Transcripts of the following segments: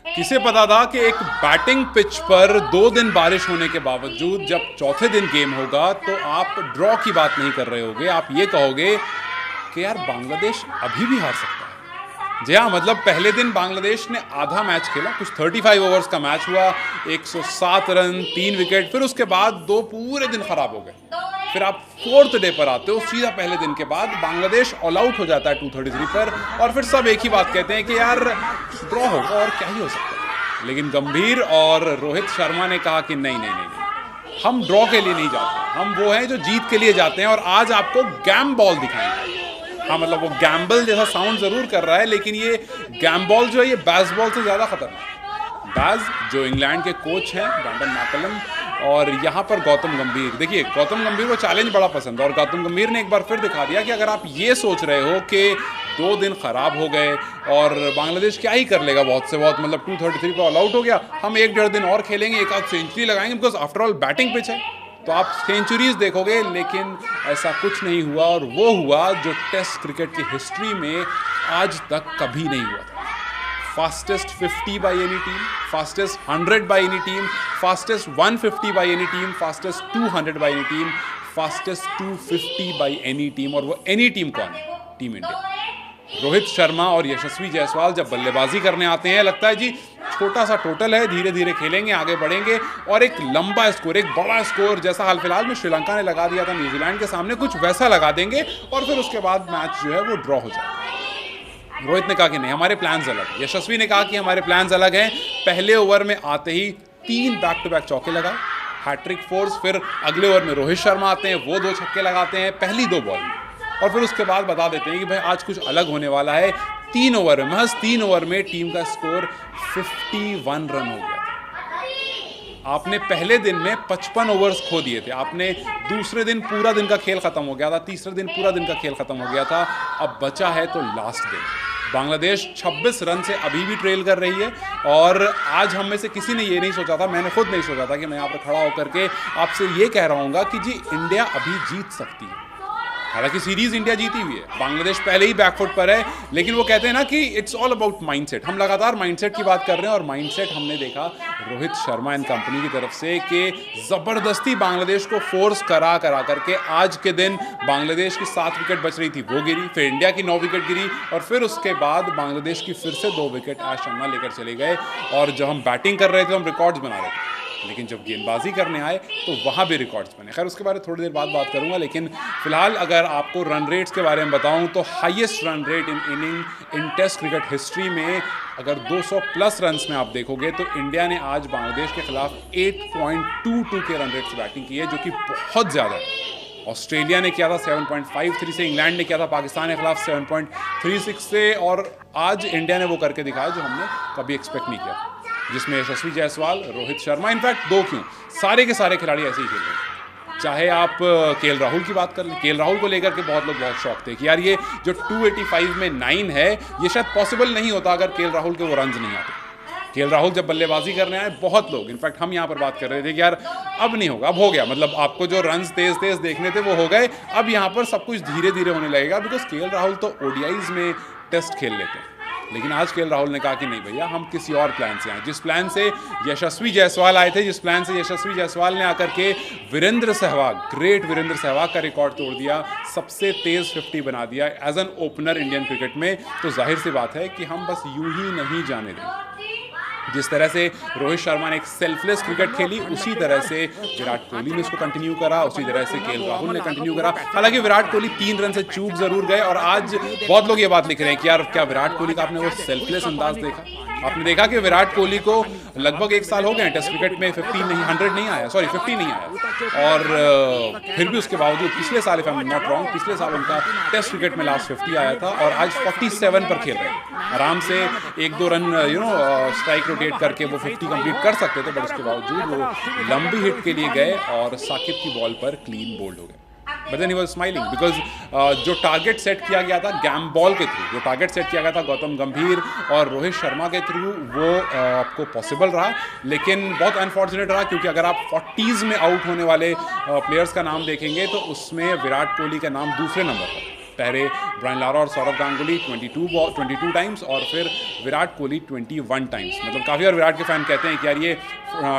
किसे पता था कि एक बैटिंग पिच पर 2 दिन बारिश होने के बावजूद जब चौथे दिन गेम होगा तो आप ड्रॉ की बात नहीं कर रहे होगे, आप ये कहोगे कि यार बांग्लादेश अभी भी हार सकता है। जी हाँ, मतलब पहले दिन बांग्लादेश ने आधा मैच खेला, कुछ 35 ओवर्स का मैच हुआ, 107 रन, 3 विकेट, फिर उसके बाद 2 पूरे दिन खराब हो गए। फिर आप 4th डे पर आते हो, सीधा पहले दिन के बाद बांग्लादेश ऑल आउट हो जाता है 233 पर, और फिर सब एक ही बात कहते हैं कि यार ड्रॉ होगा और क्या ही हो सकता है। लेकिन गंभीर और रोहित शर्मा ने कहा कि नहीं नहीं नहीं नहीं, हम ड्रॉ के लिए नहीं जाते, हम वो हैं जो जीत के लिए जाते हैं और आज आपको गैम बॉल दिखाएंगे। हाँ, मतलब वो गैम्बल जैसा साउंड जरूर कर रहा है, लेकिन ये गैम बॉल जो है ये बेसबॉल से ज़्यादा खतरनाक। बैज जो इंग्लैंड के कोच हैं ब्रैंडन मैकलम, और यहाँ पर गौतम गंभीर, देखिए गौतम गंभीर को चैलेंज बड़ा पसंद है और गौतम गंभीर ने एक बार फिर दिखा दिया कि अगर आप ये सोच रहे हो कि 2 दिन खराब हो गए और बांग्लादेश क्या ही कर लेगा, बहुत से बहुत, मतलब 233 पर ऑल आउट हो गया, हम 1-1.5 दिन और खेलेंगे, एक आध सेंचुरी लगाएंगे, because after all batting pitch है, तो आप सेंचुरीज देखोगे। लेकिन ऐसा कुछ नहीं हुआ, और वो हुआ जो टेस्ट क्रिकेट की हिस्ट्री में आज तक कभी नहीं हुआ था। Fastest 50 by any team, fastest 100 by any team, fastest 150 by any team, fastest 200 by any team, fastest 250 by any team. और वो एनी टीम कौन है? Team India. रोहित शर्मा और यशस्वी जायसवाल जब बल्लेबाजी करने आते हैं, लगता है जी छोटा सा टोटल है, धीरे धीरे खेलेंगे, आगे बढ़ेंगे, और एक लंबा स्कोर, एक बड़ा स्कोर जैसा हाल फिलहाल में श्रीलंका ने लगा दिया था न्यूजीलैंड के सामने, कुछ वैसा लगा देंगे और फिर उसके बाद मैच जो है वो ड्रॉ हो जाएगा। रोहित ने कहा कि नहीं, हमारे प्लान्स अलग हैं। यशस्वी ने कहा कि हमारे प्लान्स अलग हैं। पहले ओवर में आते ही 3 बैक टू बैक चौके लगाए, हैट्रिक फोर्स, फिर अगले ओवर में रोहित शर्मा आते हैं, वो 2 छक्के लगाते हैं पहली 2 बॉल में, और फिर उसके बाद बता देते हैं कि भाई आज कुछ अलग होने वाला है। 3 ओवर में, महज 3 ओवर में टीम का स्कोर 51 रन हो गया। आपने पहले दिन में 55 ओवर्स खो दिए थे, आपने दूसरे दिन पूरा दिन का खेल खत्म हो गया था, तीसरे दिन पूरा दिन का खेल खत्म हो गया था, अब बचा है तो लास्ट दिन। बांग्लादेश 26 रन से अभी भी ट्रेल कर रही है, और आज हम में से किसी ने ये नहीं सोचा था, मैंने खुद नहीं सोचा था कि मैं यहाँ पर खड़ा होकर के आपसे ये कह रहा हूँ कि जी इंडिया अभी जीत सकती है। हालांकि सीरीज इंडिया जीती हुई है, बांग्लादेश पहले ही बैकफुट पर है, लेकिन वो कहते हैं ना कि इट्स ऑल अबाउट माइंडसेट। हम लगातार माइंडसेट की बात कर रहे हैं, और माइंडसेट हमने देखा रोहित शर्मा एंड कंपनी की तरफ से कि जबरदस्ती बांग्लादेश को फोर्स करा करके आज के दिन बांग्लादेश की 7 विकेट बच रही थी, वो गिरी, फिर इंडिया की 9 विकेट गिरी, और फिर उसके बाद बांग्लादेश की फिर से 2 विकेट आज शर्मा लेकर चले गए। और जब हम बैटिंग कर रहे थे हम रिकॉर्ड्स बना रहे थे, लेकिन जब गेंदबाजी करने आए तो वहाँ भी रिकॉर्ड्स बने। खैर उसके बारे में थोड़ी देर बाद बात करूँगा, लेकिन फिलहाल अगर आपको रन रेट्स के बारे में बताऊँ तो highest run rate in inning in test cricket history में अगर 200 प्लस रन्स में आप देखोगे तो इंडिया ने आज बांग्लादेश के खिलाफ 8.22 के रन रेट से बैटिंग की है, जो कि बहुत ज़्यादा है। ऑस्ट्रेलिया ने किया था 7.53 से, इंग्लैंड ने किया था पाकिस्तान के खिलाफ 7.36 से, और आज इंडिया ने वो करके दिखाया जो हमने कभी एक्सपेक्ट नहीं किया, जिसमें यशस्वी जायसवाल, रोहित शर्मा, इनफैक्ट 2 क्यों, सारे के सारे खिलाड़ी ऐसे ही खेल रहे हैं। चाहे आप केएल राहुल की बात कर लें, केएल राहुल को लेकर के बहुत लोग बहुत शौक थे कि यार ये जो 285 में 9 है ये शायद पॉसिबल नहीं होता अगर केएल राहुल के वो रन्स नहीं आते। केएल राहुल जब बल्लेबाजी करने आए, बहुत लोग, इनफैक्ट हम यहाँ पर बात कर रहे थे कि यार अब नहीं होगा, अब हो गया, मतलब आपको जो रन्स तेज तेज देखने थे वो हो गए, अब यहाँ पर सब कुछ धीरे धीरे होने लगेगा, बिकॉज केएल राहुल तो ओडीआईज में टेस्ट खेल लेते हैं। लेकिन आज केएल राहुल ने कहा कि नहीं भैया, हम किसी और प्लान से आए, जिस प्लान से यशस्वी जायसवाल आए थे, जिस प्लान से यशस्वी जायसवाल ने आकर के वीरेंद्र सहवाग, ग्रेट वीरेंद्र सहवाग का रिकॉर्ड तोड़ दिया, सबसे तेज 50 बना दिया as an opener Indian cricket में, तो जाहिर सी बात है कि हम बस यूं ही नहीं जाने देंगे। जिस तरह से रोहित शर्मा ने एक सेल्फलेस क्रिकेट खेली, उसी तरह से विराट कोहली ने इसको कंटिन्यू करा, उसी तरह से केएल राहुल ने कंटिन्यू करा। हालांकि विराट कोहली 3 रन से चूक जरूर गए, और आज बहुत लोग ये बात लिख रहे हैं कि यार क्या विराट कोहली का आपने वो सेल्फलेस अंदाज देखा? आपने देखा कि विराट कोहली को लगभग 1 साल हो गए टेस्ट क्रिकेट में 50 नहीं आया, 50 नहीं आया, और फिर भी उसके बावजूद पिछले साल, if I am not wrong, पिछले साल उनका टेस्ट क्रिकेट में लास्ट 50 आया था, और आज 47 पर खेल रहे हैं। आराम से 1-2 रन स्ट्राइक रोटेट करके वो 50 कंप्लीट कर सकते थे, बट उसके बावजूद वो लंबी हिट के लिए गए और साकिब की बॉल पर क्लीन बोल्ड हो गए। But then he was smiling because जो टारगेट सेट किया गया था गैम बॉल के थ्रू, जो टारगेट सेट किया गया था गौतम गंभीर और रोहित शर्मा के थ्रू, वो आपको पॉसिबल रहा, लेकिन बहुत अनफॉर्चुनेट रहा, क्योंकि अगर आप 40s में आउट होने वाले प्लेयर्स का नाम देखेंगे तो उसमें विराट कोहली का नाम दूसरे नंबर पर, पहले ब्रायन लारा और सौरव गांगुली 22 टाइम्स और फिर विराट कोहली 21 टाइम्स। मतलब काफ़ी बार विराट के फैन कहते हैं कि यार ये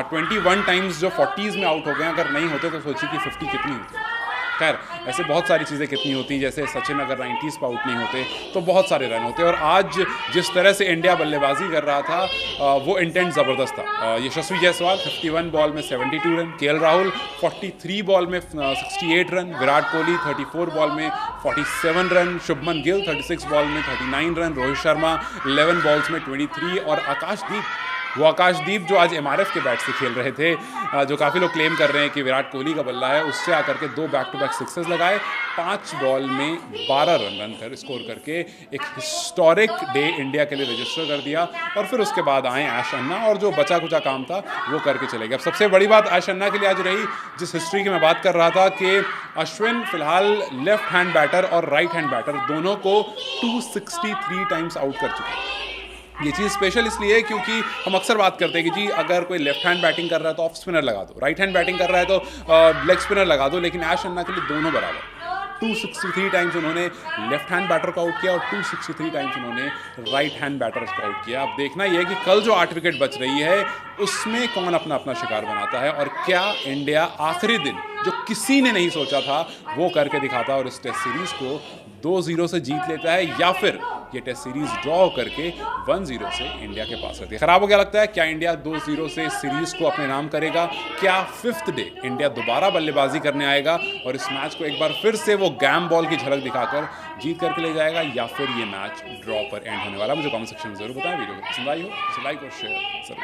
21 टाइम्स जो 40s में आउट हो गए, अगर नहीं होते तो सोचिए कि 50 कितनी होती। खैर ऐसे बहुत सारी चीज़ें कितनी होती, जैसे सचिन अगर 90s पर आउट नहीं होते तो बहुत सारे रन होते। और आज जिस तरह से इंडिया बल्लेबाजी कर रहा था वो इंटेंट ज़बरदस्त था। यशस्वी जायसवाल 51 बॉल में 72 रन, केएल राहुल 43 बॉल में 68 रन, विराट कोहली 34 बॉल में 47 रन, शुभमन गिल 36 बॉल में 39 रन, रोहित शर्मा 11 बॉल्स में 23 और आकाशदीप जो आज एमआरएफ के बैट से खेल रहे थे, जो काफ़ी लोग क्लेम कर रहे हैं कि विराट कोहली का बल्ला है, उससे आकर के 2 बैक टू बैक सिक्सेस लगाए, 5 बॉल में 12 रन कर स्कोर करके एक हिस्टोरिक डे इंडिया के लिए रजिस्टर कर दिया। और फिर उसके बाद आए ऐश अन्ना और जो बचा कुचा काम था वो करके चले गए। अब सबसे बड़ी बात ऐश अन्ना के लिए आज रही, जिस हिस्ट्री की मैं बात कर रहा था कि अश्विन फिलहाल लेफ्ट हैंड बैटर और राइट हैंड बैटर दोनों को 263 टाइम्स आउट कर चुके हैं। ये चीज़ स्पेशल इसलिए है क्योंकि हम अक्सर बात करते हैं कि जी अगर कोई लेफ्ट हैंड बैटिंग कर रहा है तो ऑफ स्पिनर लगा दो, राइट हैंड बैटिंग कर रहा है तो लेग स्पिनर लगा दो, लेकिन ऐश अन्ना के लिए दोनों बराबर। 263 टाइम्स उन्होंने लेफ्ट हैंड बैटर को आउट किया और 263 टाइम्स उन्होंने राइट हैंड बैटर को आउट किया। अब देखना यह है कि कल जो 8 विकेट बच रही है उसमें कौन अपना अपना शिकार बनाता है और क्या इंडिया आखिरी दिन जो किसी ने नहीं सोचा था वो करके दिखाता है और इस टेस्ट सीरीज को 2-0 से जीत लेता है, या फिर ये टेस्ट सीरीज ड्रॉ करके 1-0 से इंडिया के पास रहती है। खराब हो गया लगता है, क्या इंडिया 2-0 से सीरीज को अपने नाम करेगा? क्या 5th डे इंडिया दोबारा बल्लेबाजी करने आएगा और इस मैच को एक बार फिर से वो गैम बॉल की झलक दिखाकर जीत करके ले जाएगा, या फिर ये मैच ड्रॉ पर एंड होने वाला? मुझे कमेंट सेक्शन में जरूर बताएं। वीडियो को पसंद आई हो तो लाइक और शेयर जरूर।